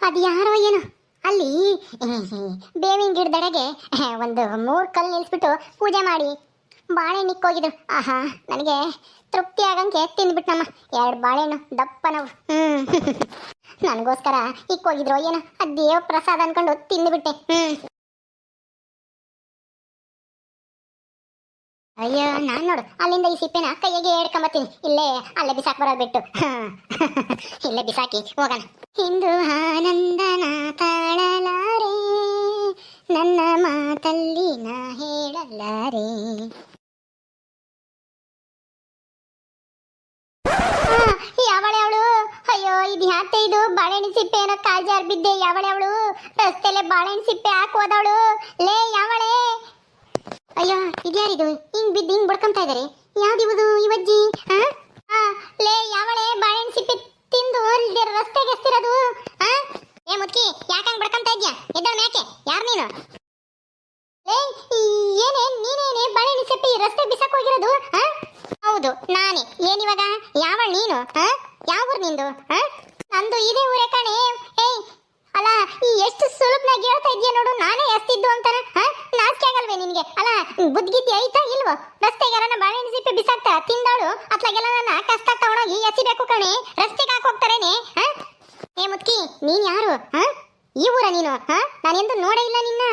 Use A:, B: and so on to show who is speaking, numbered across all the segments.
A: ಅದು ಯಾರೋ ಏನೋ ಅಲ್ಲಿ ಬೇವಿನ ಗಿಡದಡೆಗೆ ಒಂದು 3 ಕಲ್ಲು ನಿಲ್ಲಿಸ್ಬಿಟ್ಟು ಪೂಜೆ ಮಾಡಿ ಬಾಳೆಹಣ್ಣು ಹೋಗಿದ್ರು. ಆಹಾ, ನನಗೆ ತೃಪ್ತಿ ಆಗಂಗೆ ತಿಂದ್ಬಿಟ್ನಮ್ಮ 2 ಬಾಳೆಹಣ್ಣು ದಪ್ಪನವು. ನನಗೋಸ್ಕರ ಹೋಗಿದ್ರು ಏನೋ ದೇವ ಪ್ರಸಾದ ಅನ್ಕೊಂಡು ತಿಂದ್ಬಿಟ್ಟೆ. ಅಯ್ಯೋ, ನಾನ್ ನೋಡು ಅಲ್ಲಿಂದ ಈ ಸಿಪ್ಪೆನ ಕೈಗೆ ಹೇಳ್ಕೊಂಬತ್ತೀನಿ. ಅಲ್ಲೇ ಬಿಸಾಕ್ ಬರೋದು ಬಿಟ್ಟು ಇಲ್ಲೇ ಬಿಸಾಕಿ ಹೋಗೋಣ. ಹಿಂದೂ ಆನಂದನ ತಾಳಲಾರೆ, ನನ್ನ ಮಾತಲ್ಲಿ ನಾ ಹೇಳಲಾರೆ. ಯಾವಳೆ ಅವಳು? ಅಯ್ಯೋ, ಇದು ಯಾಕೆ ಇದು ಬಾಳೆಹಣ್ಣು ಸಿಪ್ಪೆ ಏನೋ ಕಾಲ್ಜಾರ್ ಬಿದ್ದೆ. ಯಾವಳೆ ಅವಳು? ರಸ್ತೆಲೆ ಬಾಳೆಹಣ್ಣು ಸಿಪ್ಪೆ ಹಾಕೋದವಳು. ಲೇ ಯಾವಳೆ? ಅಯ್ಯೋ, ಇದ್ಯಾರಿದು ಹಿಂಗ್ ಬಿದ್ದು ಹಿಂಗ್ ಬಡ್ಕೊಂತಾ ಇದಾರೆ? ಯಾವ್ದಿವುದು ಇವಜ್ಜಿ? ಲೇ ಯಾವಳೆ? ಬಾಳೆಹಣ್ಣು ಸಿಪ್ಪೆ ತಿಂದು ರಸ್ತೆಗೆ ಎಸ್ತಿರೋದು? ಏ ಮುದ್ಕಿ, ಯಾಕಂಗ್ ಬಡ್ಕೊಂತಾ ಇದ್ಯಾ? ಎದ್ದಳ ಯಾಕೆ? ಯಾರು ನೀನು? ಲೇ ಏನೇ ನೀನೇನೆ ಬಾಳೆಹಣ್ಣು ಸಿಪ್ಪೆ ರಸ್ತೆ ಬಿಸಾಕ್ ಹೋಗಿರೋದು? ಹೌದು ನಾನೇ. ಏನಿವಾಗ? ಯಾವಳ ನೀನು? ಯಾವ ಊರು ನಿಂದು? ನಂದು ಇದೇ ಊರೇ ಕಣೆ. ಏಯ್ ಅಲ್ಲ, ಎಷ್ಟು ಸುಲಭನಾಗಿ ಹೇಳ್ತಾ ಇದೆಯಾ ನೋಡು, ನಾನೇ ಎಸ್ತಿದ್ದು ಅಂತಾನೆ. ನಾಚಿಕೆ ಆಗಲ್ವೇ ನಿನ್ಗೆ? ಅಲ್ಲ, ಬುದ್ಧಿಗಿದ್ದಿ ಐತಾ ಇಲ್ವೋ? ರಸ್ತೆಗಾರನ ಬಾಳೆಹಣ್ಣು ಸಿಪ್ಪೆ ಬಿಸಾಕ್ತಾ ತಿಂದವಳು ಅತ್ಲಾಗೆಲ್ಲ ನನ್ನ ಕಷ್ಟ ತಗೊಂಡೋಗಿ ಎಸಿಬೇಕು ಕಣೆ. ರಸ್ತೆಗೆ ಹಾಕೋಗ್ತಾರೇನೆ. ಏ ಮುದ್ಕಿ, ನೀನ್ ಯಾರು? ಈ ಊರ ನೀನು? ನಾನೆಂದು ನೋಡೇ ಇಲ್ಲ ನಿನ್ನ.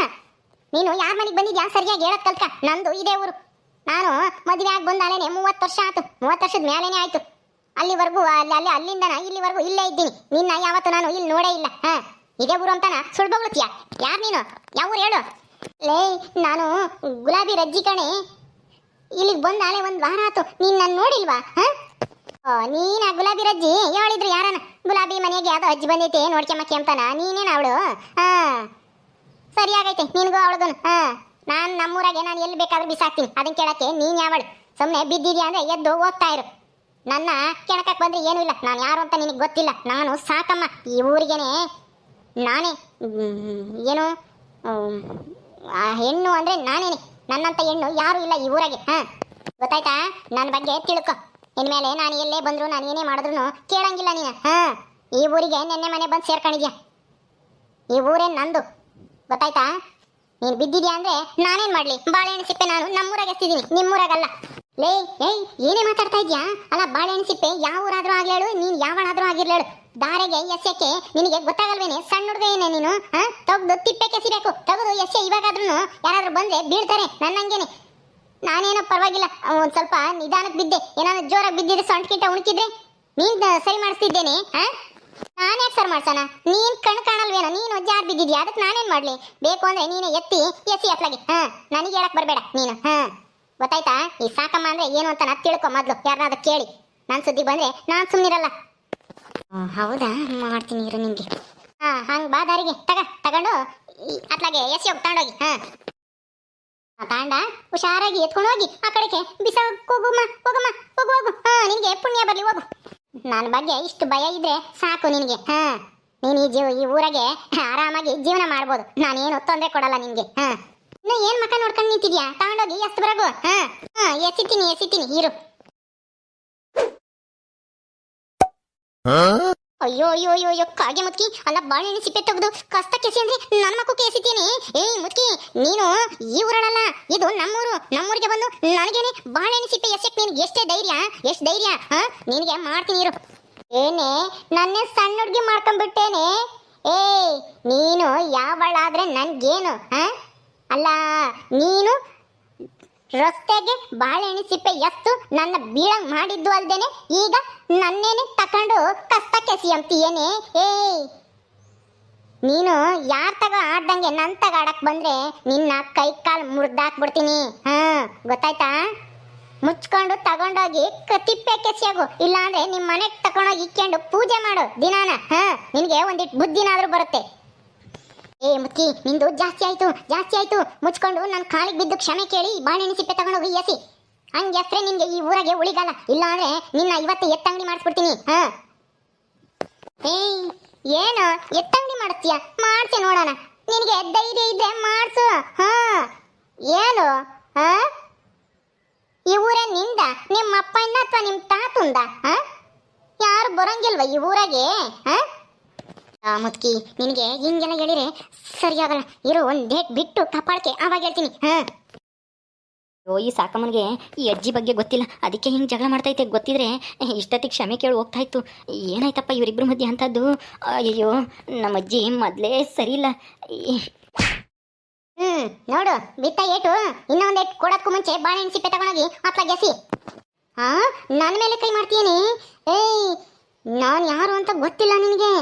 A: ನೀನು ಯಾರ ಮನೆಗೆ ಬಂದಿದ್ಯಾ ಸರಿಯಾಗಿ ಹೇಳಕ್ ಕಲ್ತ್ಕ. ನಂದು ಇದೇ ಊರು. ನಾನು ಮದುವೆ ಆಗಿ ಬಂದಾಲೇನೆ 30 ವರ್ಷ ಆಯ್ತು. 30 ವರ್ಷದ ಮೇಲೇನೆ ಆಯ್ತು. ಅಲ್ಲಿವರೆಗೂ ಅಲ್ಲಿಂದ ಇಲ್ಲಿವರೆಗೂ ಇಲ್ಲೇ ಇದ್ದೀನಿ. ನಿನ್ನ ಯಾವತ್ತು ನಾನು ಇಲ್ಲಿ ನೋಡೇ ಇಲ್ಲ. ಇದೇ ಊರು ಅಂತಾನ ಸುಳ್ಬೋಗ್ಲತ್ತೀಯ? ಯಾರು ನೀನು? ಯಾವ ಊರು ಹೇಳು? ಲೇ, ನಾನು ಗುಲಾಬಿ ರಜ್ಜಿ ಕಣೆ. ಇಲ್ಲಿಗೆ ಬಂದಾಲೆ 1 ವಾರ ಆಯ್ತು. ನೀನ್ ನಾನು ನೋಡಿಲ್ವಾ? ನೀನ ಗುಲಾಬಿ ರಜ್ಜಿ? ಹೇಳಿದ್ರು ಯಾರನ ಗುಲಾಬಿ ಮನೆಗೆ ಯಾವ್ದೋ ಅಜ್ಜಿ ಬಂದೈತೆ ನೋಡ್ಕೊಂಬಕ್ಕಿ ಅಂತಾನ. ನೀನೇನ ಅವಳು? ಸರಿ ಆಗೈತೆ ನಿನ್ಗೂ ಅವಳಗೂ. ನಾನು ನಮ್ಮೂರಾಗೆ ನಾನು ಎಲ್ಲಿ ಬೇಕಾದ್ರೂ ಬಿಸಾಕ್ತೀನಿ. ಅದನ್ನ ಕೇಳಕ್ಕೆ ನೀನ್ ಯಾವಳು? ಸುಮ್ಮನೆ ಬಿದ್ದಿದ್ಯಾ ಅಂದ್ರೆ ಎದ್ದು ಹೋಗ್ತಾ ಇರು. ನನ್ನ ಕೆಣಕಕ್ಕೆ ಬಂದ್ರೆ ಏನೂ ಇಲ್ಲ. ನಾನು ಯಾರು ಅಂತ ನಿನಗೆ ಗೊತ್ತಿಲ್ಲ. ನಾನು ಸಾಕಮ್ಮ ಈ ಊರಿಗೇನೆ. ನಾನೇ ಏನು ಹೆಣ್ಣು ಅಂದ್ರೆ ನಾನೇನೆ. ನನ್ನಂತ ಹೆಣ್ಣು ಯಾರು ಇಲ್ಲ ಈ ಊರಾಗೆ. ಗೊತ್ತಾಯ್ತಾ? ನನ್ನ ಬಗ್ಗೆ ತಿಳ್ಕೊ. ಇನ್ಮೇಲೆ ನಾನು ಎಲ್ಲೇ ಬಂದ್ರು ನಾನು ಏನೇ ಮಾಡಿದ್ರು ಕೇಳಂಗಿಲ್ಲ ನೀನು. ಈ ಊರಿಗೆ ನೆನ್ನೆ ಮನೆ ಬಂದು ಸೇರ್ಕೊಂಡಿದ್ಯಾ. ಈ ಊರೇನು ನಂದು, ಗೊತ್ತಾಯ್ತಾ? ನೀನು ಬಿದ್ದಿದ್ಯಾ ಅಂದ್ರೆ ನಾನೇನ್ ಮಾಡ್ಲಿ? ಬಾಳೆಹಣ್ಣು ಸಿಪ್ಪೆ ನಾನು ನಮ್ಮೂರಾಗ ಎಸ್ತಿದ್ದೀನಿ, ನಿಮ್ಮೂರಾಗಲ್ಲ. ಲೇ ಏಯ್, ಏನೇ ಮಾತಾಡ್ತಾ ಇದ್ಯಾ? ಅಲ್ಲ, ಬಾಳೆಹಣ್ಣು ಸಿಪ್ಪೆ ಯಾವ ಊರಾದ್ರೂ ಆಗ್ಲೇಳು, ನೀನ್ ಯಾವಳಾದ್ರೂ ಆಗಿರ್ಲೇಳು, ದಾರೆಗೆ ಎಸೆಯಕ್ಕೆ ನಿನಗೆ ಗೊತ್ತಾಗಲ್ವೇನೆ? ಸಣ್ಣ ಹುಡುಗ ಏನೇ ನೀನು? ತೆಗ್ದು ತಿಪ್ಪೆ ಕೆಸಿಬೇಕು. ತೆಗೆದು ಎಸೆ. ಇವಾಗಾದ್ರೂ ಯಾರಾದ್ರೂ ಬಂದ್ರೆ ಬೀಳ್ತಾರೆ ನನ್ನಂಗೇನೆ. ನಾನೇನೋ ಪರವಾಗಿಲ್ಲ, ಒಂದ್ ಸ್ವಲ್ಪ ನಿಧಾನಕ್ಕೆ ಬಿದ್ದೆ. ಏನಾದ್ರು ಜೋರಾಗಿ ಬಿದ್ದಿದ್ರೆ ಸೊಂಟಕ್ಕಿಂತ ಉಣ್ಕಿದ್ರೆ ನೀನ್ ಸರಿ ಮಾಡಿಸ್ತಿದ್ದೇನೆ. ನಾನೇ ಸರ್ ಮಾಡ್ಸೋಣ? ನೀನ್ ಕಾಣಲ್ವೇನೋ? ನೀನು ಜಾರ್ ಬಿದ್ದಿದ್ಯಾ, ಅದಕ್ಕೆ ನಾನೇನ್ ಮಾಡ್ಲಿ? ಬೇಕು ಅಂದ್ರೆ ನೀನೆ ಎಸಿ ಅತ್ಲಾಗಿ. ನನಗೆ ಹೇಳಕ್ ಬರ್ಬೇಡ ನೀನು. ಗೊತ್ತಾಯ್ತಾ? ಈ ಸಾಕಮ್ಮ ಅಂದ್ರೆ ಏನು ಅಂತ ನಾ ತಿಳ್ಕೊ ಮೊದ್ಲು. ಯಾರನ್ನಾದ್ರೂ ಕೇಳಿ ನಾನ್ ಸುದ್ದಿ ಬಂದ್ರೆ ನಾನ್ ಸುಮ್ನಿರಲ್ಲ. ಹೌದಾ? ಮಾಡ್ತೀನಿ ಇರು ನಿನ್ಗೆ. ಹಂಗ್ ಬಾ ದಾರಿಗೆ ತಗೊಂಡು ಅತ್ಲಾಗೆ ಎಸಿ ಹೋಗಿ ತಗೊಂಡೋಗಿ. ತಾಂಡ ಹುಷಾರಾಗಿ ಎತ್ಕೊಂಡು ಹೋಗಿ ಆ ಕಡೆಗೆ ಬಿಸಾಕ್ ಹೋಗಮ್ಮ. ಹೋಗು. ನಿನ್ಗೆ ಪುಣ್ಯ ಬರ್ಲಿ, ಹೋಗು. ನನ್ನ ಬಗ್ಗೆ ಇಷ್ಟು ಭಯ ಇದ್ರೆ ಸಾಕು ನಿನಗೆ. ನೀನು ಈ ಊರಾಗೆ ಆರಾಮಾಗಿ ಜೀವನ ಮಾಡ್ಬೋದು. ನಾನೇನು ತೊಂದರೆ ಕೊಡಲ್ಲ ನಿನ್ಗೆ. ಇನ್ನು ಏನ್ ಮಕ್ಕ ನೋಡ್ಕೊಂಡು ನಿಂತಿದ್ಯಾ? ತಗೊಂಡೋಗಿ ಎಷ್ಟು ಬರಗು. ಎಸಿತೀನಿ ಇರು. ಅಯ್ಯೋ ಕಾಗೆ ಮುತ್ಕಿ, ಅಲ್ಲ ಬಾಳೆಹಣ್ಣು ಸಿಪ್ಪೆ ತೆಗೆದು ಕಷ್ಟ ಕೆಸಿ ಅಂದ್ರೆ ನನ್ನ ಮಕ್ಕಕ್ಕೆ ಎಸಿತೀನಿ. ಏಯ್ ಮುತ್ಕಿ, ನೀನು ಈ ಊರಲ್ಲ, ಇದು ನಮ್ಮೂರಿಗೆ ಬಂದು ನನಗೇನೆ ಬಾಳೆಹಣ್ಣು ಸಿಪ್ಪೆ ಎಸೆಕ್ ನಿನ್ಗೆ ಎಷ್ಟು ಧೈರ್ಯ? ನಿನಗೆ ಮಾಡ್ತೀನಿ ಇರು. ಏನೇ ನನ್ನೇ ಸಣ್ಣ ಹುಡುಗಿ ಮಾಡ್ಕೊಂಡ್ಬಿಟ್ಟೇನೆ? ಏಯ್, ನೀನು ಯಾವಳಾದ್ರೆ ನನ್ಗೇನು? ಅಲ್ಲ, ನೀನು ರಸ್ತೆಗೆ ಬಾಳೆಹಣ್ಣು ಸಿಪ್ಪೆ ಎಸ್ತು ನನ್ನ ಬೀಳಂಗ್ ಮಾಡಿದ್ದು ಅಲ್ದೇನೆ ಈಗ ನನ್ನೇನೆ ತಕೊಂಡು ಕಷ್ಟ ಕೆಸಿ ಅಂತೀಯೇನೆ? ಏಯ್, ನೀನು ಯಾರ್ ತಗ ಆಡ್ದಂಗೆ ನನ್ ತಗ ಆಡಕ್ ಬಂದ್ರೆ ನಿನ್ನ ಕೈ ಕಾಲ್ ಮುರ್ದಾಕ್ಬಿಡ್ತೀನಿ. ಗೊತ್ತಾಯ್ತಾ? ಮುಚ್ಕೊಂಡು ತಗೊಂಡೋಗಿ ತಿಪ್ಪೆ ಕೆಸಿಯಾಗು. ಇಲ್ಲ ಅಂದ್ರೆ ನಿಮ್ ಮನೆಗ್ ತಗೊಂಡೋಗಿ ಇಕ್ಕೊಂಡು ಪೂಜೆ ಮಾಡು ದಿನಾನ. ನಿನ್ಗೆ ಒಂದಿಟ್ಟು ಬುದ್ಧಿನಾದ್ರೂ ಬರುತ್ತೆ. ಏ ಮುತ್ಕಿ, ನಿಂದು ಜಾಸ್ತಿ ಆಯ್ತು. ಮುಚ್ಕೊಂಡು ನನ್ನ ಕಾಲಿಗೆ ಬಿದ್ದು ಕ್ಷಮೆ ಕೇಳಿ ಬಾಳೆಹಣ್ಣು ಸಿಪ್ಪೆ ತಗೊಂಡೋಗಿ ಎಸಿ. ಹಂಗೆ ಎಸ್ರೆ ನಿನ್ಗೆ ಈ ಊರಾಗೆ ಉಳಿಗಲ್ಲ. ಇಲ್ಲ ಅಂದ್ರೆ ನಿನ್ನ ಇವತ್ತು ಎತ್ತಂಗಡಿ ಮಾಡಿಸ್ಬಿಡ್ತೀನಿ. ಏಯ್, ಏನು ಎತ್ತಂಗಡಿ ಮಾಡಿಸ್ತೀಯ? ಮಾಡ್ಸಿ ನೋಡೋಣ. ನಿನಗೆ ಧೈರ್ಯ ಇದ್ರೆ ಮಾಡ್ಸು. ಏನು? ಈ ಊರೇ ನಿಂದ? ನಿಮ್ಮ ಅಪ್ಪನ ಅಥವಾ ನಿಮ್ಮ ತಾತುಂದ? ಯಾರು ಬರಂಗಿಲ್ವ ಈ ಊರಾಗೆ? ಮುದ್ಕಿ ನಿನಗೆ ಹಿಂಗೆಲ್ಲ ಹೇಳಿದ್ರೆ ಸರಿಯಾಗಲ್ಲ. ಇರೋ ಒಂದ್ ಡೇಟ್ ಬಿಟ್ಟು ಕಪಾಳಕ್ಕೆ ಆವಾಗ ಹೇಳ್ತೀನಿ.
B: ಓ ಈ ಸಾಕಮ್ಮನಿಗೆ ಈ ಅಜ್ಜಿ ಬಗ್ಗೆ ಗೊತ್ತಿಲ್ಲ, ಅದಕ್ಕೆ ಹಿಂಗೆ ಜಗಳ ಮಾಡ್ತೈತೆ. ಗೊತ್ತಿದ್ರೆ ಇಷ್ಟೊತ್ತಿಗೆ ಕ್ಷಮೆ ಕೇಳಿ ಹೋಗ್ತಾ ಇತ್ತು. ಏನಾಯ್ತಪ್ಪ ಇವರಿಬ್ಬರ ಮಧ್ಯೆ ಅಂಥದ್ದು? ಅಯ್ಯೋ ನಮ್ಮ ಅಜ್ಜಿ ಮೊದಲೇ ಸರಿ ಇಲ್ಲ.
A: ನೋಡು ಬಿತ್ತ ಏಟು, ಇನ್ನೊಂದ್ ಏಟ್ ಕೊಡೋದಕ್ಕೂ ಮುಂಚೆ ಬಾಳೆಹಣ್ಣು ಸಿಪ್ಪೆ ತಗೊಂಡೋಗಿ ಅತ್ಲಾಗ ಎಸಿ. ನನ್ನ ಮೇಲೆ ಕೈ ಮಾಡ್ತೀನಿ? ಏಯ್ ನಾನು ಯಾರು ಅಂತ ಗೊತ್ತಿಲ್ಲ ನಿನಗೆ.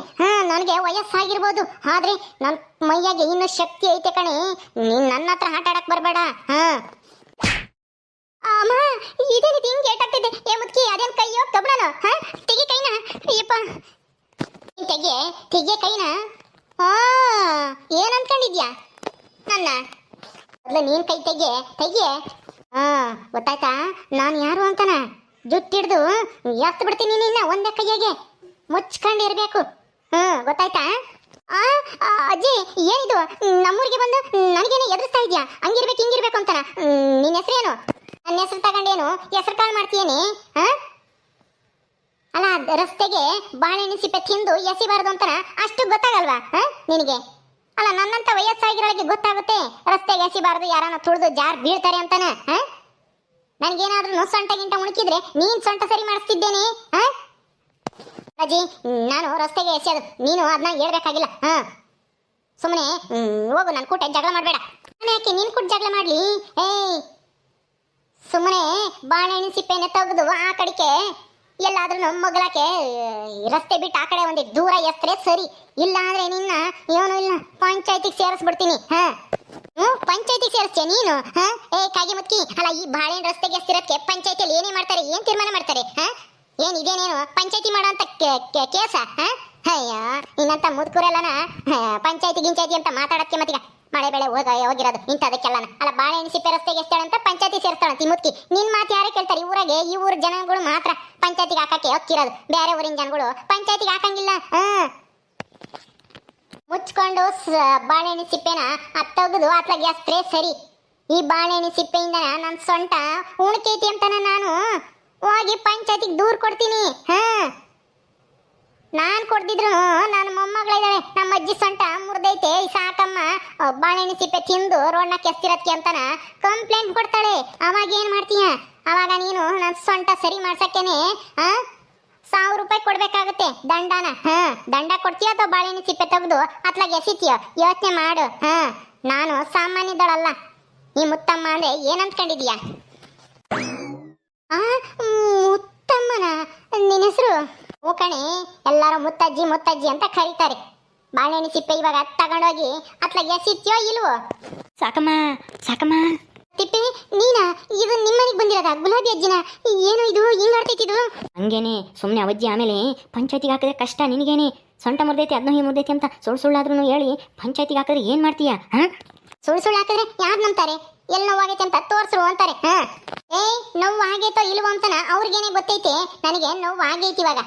A: ನನಗೆ ವಯಸ್ಸಾಗಿರ್ಬೋದು, ಆದ್ರೆ ನನ್ನ ಮೈಯಾಗೆ ಇನ್ನೂ ಶಕ್ತಿ ಐತೆ ಕಣೆ. ನೀನ್ ನನ್ನ ಹತ್ರ ಆಟ ಆಡಕ್ ಬರಬೇಡ. ಅಮ್ಮ ಇದೇನಿದು ಹಿಂಗೆ ಏಟಾಗ್ತಿದೆ? ಏ ಮುದ್ಕಿ ಅದೇನ್ ಕೈಯೋ ಕಬ್ಣನ? ತೆಗಿ ಕೈನ. ಅಯ್ಯಪ್ಪ ತೆಗೆ ತೆಗೆ ಕೈನ. ಏನ್ ಅನ್ಕೊಂಡಿದ್ಯಾ ನನ್ನ? ಮೊದ್ಲು ನೀನ್ ಕೈ ತೆಗೆ ತೆಗೆ. ಗೊತ್ತಾಯ್ತಾ ನಾನು ಯಾರು ಅಂತನ? ಜುಟ್ಟಿಡ್ದು ಎತ್ತು ಬಿಡ್ತೀನಿ ನಿನ್ನ ಒಂದೇ ಕೈಯಾಗೆ. ಮುಚ್ಕೊಂಡಿರ್ಬೇಕು. ಗೊತ್ತಾಯ್ತಾ? ಅಜ್ಜಿ ಏನಿದು ನಮ್ಮೂರಿಗೆ ಬಂದು ನನಗೇನೆ ಎದುರಿಸ್ತಾ ಇದ್ಯಾ? ಹಂಗಿರ್ಬೇಕು ಹಿಂಗಿರ್ಬೇಕು ಅಂತನ? ನಿನ್ನ ಹೆಸರೇನು? ನನ್ನ ಹೆಸರು ತಗೊಂಡೇನು ಹೆಸರು ಕಾಳು ಮಾಡ್ತೀಯೇನೆ? ಅಲ್ಲ ರಸ್ತೆಗೆ ಬಾಳೆಹಣ್ಣು ಸಿಪ್ಪೆ ತಿಂದು ಎಸಿಬಾರದು ಅಂತನ ಅಷ್ಟು ಗೊತ್ತಾಗಲ್ವಾ ನಿನಗೆ? ಅಲ್ಲ ನನ್ನಂತ ವಯಸ್ಸಾಗಿರೋಳಿಗೆ ಗೊತ್ತಾಗುತ್ತೆ ರಸ್ತೆಗೆ ಎಸಿಬಾರದು, ಯಾರನ್ನ ತುಳಿದು ಜಾರ್ ಬೀಳ್ತಾರೆ ಅಂತಾನ. ನನ್ಗೇನಾದ್ರೂ ಸೊಂಟ ಗಿಂಟ ಉಣಕಿದ್ರೆ ನೀನ್ ಸೊಂಟ ಸರಿ ಮಾಡಿಸ್ತಿದ್ದೇನೆ. ಅಜ್ಜಿ ನಾನು ರಸ್ತೆಗೆ ಎಸೆಯೋದು, ನೀನು ಅದನ್ನ ಹೇಳ್ಬೇಕಾಗಿಲ್ಲ. ಸುಮ್ಮನೆ ಹೋಗು, ನನ್ನ ಕೂಟ ಜಗಳ ಮಾಡಬೇಡ. ನಾನು ಯಾಕೆ ನಿನ್ ಕೂಟ ಜಗಳ ಮಾಡ್ಲಿ? ಸುಮ್ಮನೆ ಬಾಳೆಹಣ್ಣು ಸಿಪ್ಪೆನೆ ತೆಗೆದು ಆ ಕಡೆಗೆ ಎಲ್ಲಾದ್ರೂ ಮಗಳಕ್ಕೆ ರಸ್ತೆ ಬಿಟ್ಟು ಆ ಕಡೆ ಒಂದಿಟ್ಟು ದೂರ ಎತ್ತರೆ ಸರಿ. ಇಲ್ಲ ಅಂದ್ರೆ ನಿನ್ನ ಏನೂ ಇಲ್ಲ ಪಂಚಾಯತಿಗೆ ಸೇರಿಸ್ಬಿಡ್ತೀನಿ. ಪಂಚಾಯತಿಗೆ ಸೇರಿಸ್ತೀಯ ನೀನು? ಕಾಗಿ ಮುತ್ಕಿ, ಅಲ್ಲ ಈ ಬಾಳೆಹಣ್ಣು ರಸ್ತೆಗೆ ಎಸ್ತಿರೋದಕ್ಕೆ ಪಂಚಾಯತಿಯಲ್ಲಿ ಏನೇ ಮಾಡ್ತಾರೆ, ಏನ್ ತೀರ್ಮಾನ ಮಾಡ್ತಾರೆ? ಏನ್ ಇದೇನೇನು ಪಂಚಾಯತಿ ಮಾಡೋ ಅಂತ ಕೇಸ? ಅಯ್ಯ ಇನ್ನಂತ ಮುದ್ಕೂರೆಲ್ಲನ ಪಂಚಾಯತಿ ಗಿಂಚಾಯತಿ ಅಂತ ಮಾತಾಡಕ್ಕೆ ಮತ್ತೀಗ ಮಳೆ ಬೆಳೆ ಹೋಗಿರೋದು ಇಂಥದಕ್ಕೆಲ್ಲನ. ಅಲ್ಲ ಬಾಳೆಹಣ್ಣು ಸಿಪ್ಪೆ ರಸ್ತೆಗೆ ಎಸ್ತಾಳಂತ ಪಂಚಾಯತಿ ಸೇರಿಸ್ತಾಳಂತ ಈ ಮುದ್ಕಿ. ನಿನ್ ಮಾತು ಯಾರೇ ಕೇಳ್ತಾರೆ? ಊರಾಗೆ ಈ ಊರ ಜನಗಳು ಮಾತ್ರ ಪಂಚಾಯತಿಗೆ ಹಾಕಕ್ಕೆ ಹಕ್ಕಿರೋದು, ಬೇರೆ ಊರಿನ ಜನಗಳು ಪಂಚಾಯತಿಗೆ ಹಾಕಂಗಿಲ್ಲ. ಮುಚ್ಕೊಂಡು ಬಾಳೆಹಣ್ಣು ಸಿಪ್ಪೆನ ತೆಗೆದು ಅತ್ಲಾಗ ಎಸ್ತ್ರೆ ಸರಿ. ಈ ಬಾಳೆಹಣ್ಣು ಸಿಪ್ಪೆಯಿಂದ ನನ್ನ ಸೊಂಟ ಉಣ್ಕೈತಿ ಅಂತಾನ ನಾನು ಹೋಗಿ ಪಂಚಾಯತಿಗೆ ದೂರ ಕೊಡ್ತೀನಿ. ನಾನ್ ಕೊಡ್ದಿದ್ರು ನನ್ನ ಮೊಮ್ಮಗಳಿದ್ದಾಳೆ, ನಮ್ಮ ಅಜ್ಜಿ ಸೊಂಟ ಮುರಿದೈತೆ, ಸಾಕಮ್ಮ ಬಾಳೆಹಣ್ಣು ಸಿಪ್ಪೆ ತಿಂದು ರೋಡ್ನ ಕೆಸ್ತಿರತ್ಕೆ ಅಂತಾನ ಕಂಪ್ಲೇಂಟ್ ಕೊಡ್ತಾಳೆ. ಅವಾಗ ಏನ್ ಮಾಡ್ತೀಯ? ಅವಾಗ ನೀನು ನನ್ನ ಸೊಂಟ ಸರಿ ಮಾಡ್ಸಕ್ಕೇನೆ 1000 ರೂಪಾಯಿ ಕೊಡ್ಬೇಕಾಗುತ್ತೆ ದಂಡನ. ದಂಡ ಕೊಡ್ತೀಯ ಅಥವಾ ಬಾಳೆಹಣ್ಣು ಸಿಪ್ಪೆ ತೆಗೆದು ಅತ್ಲಾಗ ಎಸಿತೀಯ? ಯೋಚನೆ ಮಾಡು. ನಾನು ಸಾಮಾನ್ಯದಳಲ್ಲ. ಈ ಮುತ್ತಮ್ಮ ಅಂದ್ರೆ ಏನ್ ಅಂದ್ಕೊಂಡಿದೀಯ? ಮುತ್ತಮ್ಮನ ನಿನ್ನ ಹೆಸರು? ಹೂ ಕಣೆ, ಎಲ್ಲಾರು ಮುತ್ತಜ್ಜಿ ಮುತ್ತಜ್ಜಿ ಅಂತ ಕರೀತಾರೆ. ಬಾಳೆಹಣ್ಣು ಸಿಪ್ಪೆ ಇವಾಗ ತಗೊಂಡೋಗಿ ಅತ್ಲಾಗ ಎಸಿತ್ಯೋ ಇಲ್ವೋ?
B: ಸಾಕಮ್ಮ ಸಾಕಮ್ಮ.
A: ತಿಪ್ಪೆ ನೀನಾ? ಇದು ನಿಮ್ಮನೆಗೆ ಬಂದಿರೋದ ಗುಲಾಬಿ ಅಜ್ಜಿನ? ಏನು ಇದು ಹಿಂಗ್ ಆಡ್ತೈತಿದು?
B: ಹಂಗೇನೆ ಸುಮ್ಮನೆ ಅವಜ್ಜಿ ಆಮೇಲೆ ಪಂಚಾಯತಿಗೆ ಹಾಕಿದ್ರೆ ಕಷ್ಟ ನಿನಗೇನೆ. ಸೊಂಟ ಮುರಿದೈತಿ ಅದನ್ನ ಹೀ ಮುರಿದೈತಿ ಅಂತ ಸುಳ್ಳು ಹೇಳಿ ಪಂಚಾಯತಿಗೆ ಹಾಕಿದ್ರೆ ಏನ್ ಮಾಡ್ತೀಯ?
A: ಸುಳ್ಳು ಹಾಕಿದ್ರೆ ಯಾರು ನಂಬ್ತಾರೆ? ಎಲ್ಲಿ ನೋವಾಗೈತೆ ಅಂತ ತೋರ್ಸ್ರು ಅಂತಾರೆ. ನೋವು ಆಗೈತೋ ಇಲ್ವೋ ಅಂತನ ಅವ್ರಿಗೇನೆ ಗೊತ್ತೈತೆ, ನನಗೆ ನೋವು ಆಗೈತಿ ಇವಾಗ.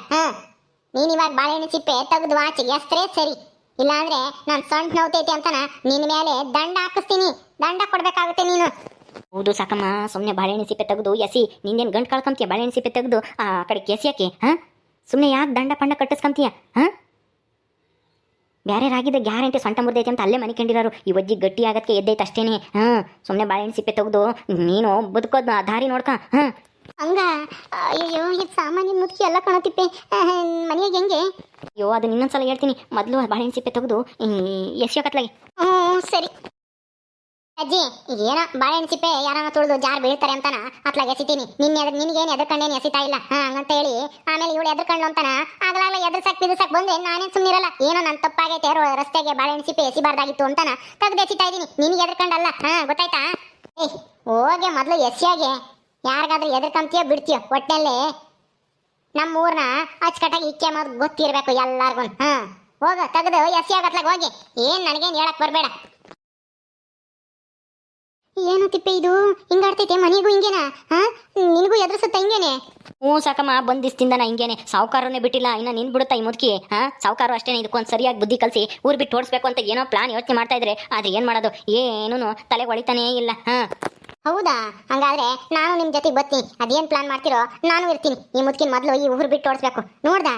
A: ನೀನ್ ಇವಾಗ ಬಾಳೆಹಣ್ಣು ಸಿಪ್ಪೆ ತೆಗೆದು ಆಚೆಗೆ ಎಸ್ತ್ರೆ ಸರಿ. ಇಲ್ಲಾಂದ್ರೆ ನಾನ್ ಸೊಂಟ ನೋವ್ತೈತೆ ಅಂತನ ನಿನ್ ಮೇಲೆ ದಂಡ ಹಾಕಿಸ್ತೀನಿ. ದಂಡ ಕೊಡ್ಬೇಕಾಗುತ್ತೆ ನೀನು.
B: ಹೌದು ಸಾಕಮ್ಮ, ಸುಮ್ಮನೆ ಬಾಳೆಹಣ್ಣು ಸಿಪ್ಪೆ ತೆಗೆದು ಎಸಿ. ನಿಂದೇನು ಗಂಟು ಕಳ್ಕೊಂತೀಯ? ಬಾಳೆಹಣ್ಣು ಸಿಪ್ಪೆ ತೆಗೆದು ಆ ಕಡೆ ಕೆಸಿಯಾಕೆ? ಸುಮ್ಮನೆ ಯಾಕೆ ದಂಡ ಪಂಡ ಕಟ್ಟಿಸ್ಕೊಂತೀಯ? ಬೇರೆ ರಾಗಿದ ಗ್ಯಾರಂಟಿ ಸೊಂಟ ಮುರಿದೈತೆ ಅಂತ ಅಲ್ಲೇ ಮನೆ ಕಂಡಿರೋರು. ಈ ವಜ್ಜಿ ಗಟ್ಟಿ ಆಗಕ್ಕೆ ಎದ್ದೈತೆ ಅಷ್ಟೇನೆ. ಸುಮ್ಮನೆ ಬಾಳೆಹಣ್ಣು ಸಿಪ್ಪೆ ತೆಗೆದು ನೀನು ಬದುಕೋದು ದಾರಿ ನೋಡ್ಕ.
A: ಹಂಗ? ಅಯ್ಯೋ ಇದು ಸಾಮಾನ್ಯ ಮುದುಕಿ ಎಲ್ಲ ಕಾಣತಿಪ್ಪೆ. ಮನೆಯಾಗ ಹೆಂಗೆ?
B: ಅಯ್ಯೋ ಅದು ಇನ್ನೊಂದ್ಸಲ ಹೇಳ್ತೀನಿ. ಮೊದಲು ಬಾಳೆಹಣ್ಣು ಸಿಪ್ಪೆ ತೆಗೆದು ಎಸಿಯೋಕತ್ಲಾಗೆ.
A: ಸರಿ ಅಜ್ಜಿ. ಏನೋ ಬಾಳೆಹಣ್ಣು ಸಿಪ್ಪೆ ಯಾರನ್ನ ತುಳಿದು ಜಾರ್ ಬೀಳ್ತಾರೆ ಅಂತಾನ ಅತ್ಲಾಗ ಎಸಿತೀನಿ. ನಿನ್ಗೇನು ಎದ್ರಕಂಡೇನು ಎಸಿತಾ ಇಲ್ಲ ಹಂಗಂತ ಹೇಳಿ ಆಮೇಲೆ ಇವಳು ಎದ್ರಕಂಡು ಅಂತಾನ ಆಗ್ಲಾಗ್ಲ ಎದ್ರಸಾಕ್ ಬಿದ್ರಸಾಕ್ ಬಂದ್ರೆ ನಾನೇನ್ ಸುಮ್ಮನಿರಲ್ಲ. ಏನೋ ನನ್ನ ತಪ್ಪಾಗೈತೆ, ರಸ್ತೆಗೆ ಬಾಳೆಹಣ್ಣು ಸಿಪ್ಪೆ ಎಸಿಬಾರ್ದಾಗಿತ್ತು ಅಂತಾನ ತೆಗ್ದು ಎಸಿತಾ ಇದೀನಿ. ನಿನಗೆ ಎದ್ರಕಂಡಲ್ಲ. ಗೊತ್ತಾಯ್ತಾ? ಹೋಗೆ ಮೊದಲು ಎಸಿಯಾಗೆ ಯಾರಿಗಾದ್ರೂ ಎದ್ರಕಂತೀಯೋ ಬಿಡ್ತೀಯೋ ಒಟ್ಟಲ್ಲಿ ನಮ್ಮ ಊರ್ನ ಅಚ್ಚುಕಟ್ಟಾಗಿ ಇಕ್ಕೆ ಮಾಡೋದು ಗೊತ್ತಿರ್ಬೇಕು ಎಲ್ಲಾರ್ಗು. ಹೋಗ ತೆಗೆದು ಎಸಿಯಾಗತ್ಲಾಗ ಹೋಗಿ. ಏನ್ ನನಗೇನು ಹೇಳಕ್ ಬರಬೇಡ. ಏನು ತಿಪ್ಪೆ ಇದು ಹಿಂಗಾಡ್ತೈತೆ? ಮನೆಗೂ ಹಿಂಗೇನಾ? ನಿನಗೂ ಎದುರಿಸುತ್ತ ಹಿಂಗೇನೆ?
B: ಸಾಕಮ್ಮ, ಬಂದಿಸ್ತಿಂದ ನಾ ಹಿಂಗೇನೆ. ಸಾವುಕಾರನೇ ಬಿಟ್ಟಿಲ್ಲ ಇನ್ನ ನಿನ್ ಬಿಡುತ್ತಾ ಈ ಮುದುಕಿ. ಸಾವುಕಾರ ಅಷ್ಟೇನೆ ಇದಕ್ಕೊಂದು ಸರಿಯಾಗಿ ಬುದ್ಧಿ ಕಲಿಸಿ ಊರ್ ಬಿಟ್ಟು ಓಡಿಸ್ಬೇಕು ಅಂತ ಏನೋ ಪ್ಲಾನ್ ಯೋಚನೆ ಮಾಡ್ತಾ ಇದ್ರೆ ಆದ್ರೆ ಏನ್ ಮಾಡೋದು ಏನೂ ತಲೆಗೆ ಹೊಳಿತಾನೇ ಇಲ್ಲ.
A: ಹೌದಾ? ಹಂಗಾದ್ರೆ ನಾನು ನಿಮ್ ಜೊತೆಗೆ ಬರ್ತೀನಿ. ಅದೇನ್ ಪ್ಲಾನ್ ಮಾಡ್ತಿರೋ ನಾನು ಇರ್ತೀನಿ. ಈ ಮುದುಕಿನ ಮೊದಲು ಈ ಊರು ಬಿಟ್ಟು ಓಡಿಸ್ಬೇಕು. ನೋಡ್ದ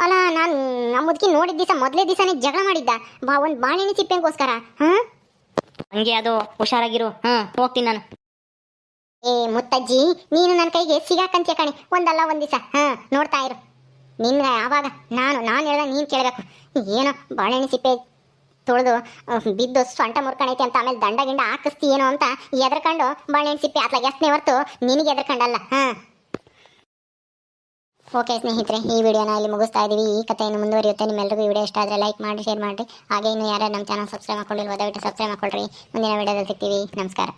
A: ಅಲ್ಲ ನಾನು ನಮ್ಮ ಮುದುಕಿ ನೋಡಿದ ದಿವಸ ಮೊದಲೇ ದಿವಸನೇ ಜಗಳ ಮಾಡಿದ್ದ ಒಂದು ಬಾಳೆಹಣ್ಣು ಸಿಪ್ಪೆಗೋಸ್ಕರ. ಹಾಂ
B: ಹಂಗೆ ಅದು ಹುಷಾರಾಗಿರು. ಹೋಗ್ತೀನಿ ನಾನು.
A: ಏ ಮುತ್ತಜ್ಜಿ, ನೀನು ನನ್ನ ಕೈಗೆ ಸಿಗಾಕಂತ್ಯ ಕಣೆ, ಒಂದಲ್ಲ ಒಂದು ದಿವಸ. ನೋಡ್ತಾ ಇರು ನಿನ್ನ. ಆವಾಗ ನಾನು ಹೇಳ್ದ ನೀನು ಕೇಳಬೇಕು. ಏನೋ ಬಾಳೆಹಣ್ಣು ಸಿಪ್ಪೆ ತೊಳೆದು ಬಿದ್ದು ಸೊಂಟ ಮುರ್ಕಣೈತಿ ಅಂತ ಆಮೇಲೆ ದಂಡ ಗಿಂಡ ಹಾಕಿಸ್ತೀಯೇನೋ ಅಂತ ಎದ್ರಕೊಂಡು ಬಾಳೆಹಣ್ಣು ಸಿಪ್ಪೆ ಅತ್ಲಾಗ ಎಸ್ನೇ ಹೊರ್ತು ನಿನಗೆ ಎದ್ರಕೊಂಡಲ್ಲ. ಓಕೆ ಸ್ನೇಹಿತರೆ, ಈ ವಿಡಿಯೋನ ಇಲ್ಲಿ ಮುಗಿಸ್ತಾ ಇದ್ದೀವಿ. ಈ ಕಥೆಯನ್ನು ಮುಂದುವರಿಯುತ್ತೆ. ನಿಮ್ಮೆಲ್ಲರಿಗೂ ಈ ವಿಡಿಯೋ ಇಷ್ಟ ಆದರೆ ಲೈಕ್ ಮಾಡಿ, ಶೇರ್ ಮಾಡಿ. ಹಾಗೆ ಇನ್ನು ಯಾರು ನಮ್ಮ ಚಾನಲ್ ಸಬ್ಸ್ಕ್ರೈಬ್ ಮಾಡ್ಕೊಂಡಿಲ್ವೋ ದಯವಿಟ್ಟು ಸಬ್ಸ್ಕ್ರೈಬ್ ಮಾಡ್ಕೊಳ್ರಿ. ಮುಂದಿನ ವಿಡಿಯೋದಲ್ಲಿ ಸಿಗ್ತೀವಿ. ನಮಸ್ಕಾರ.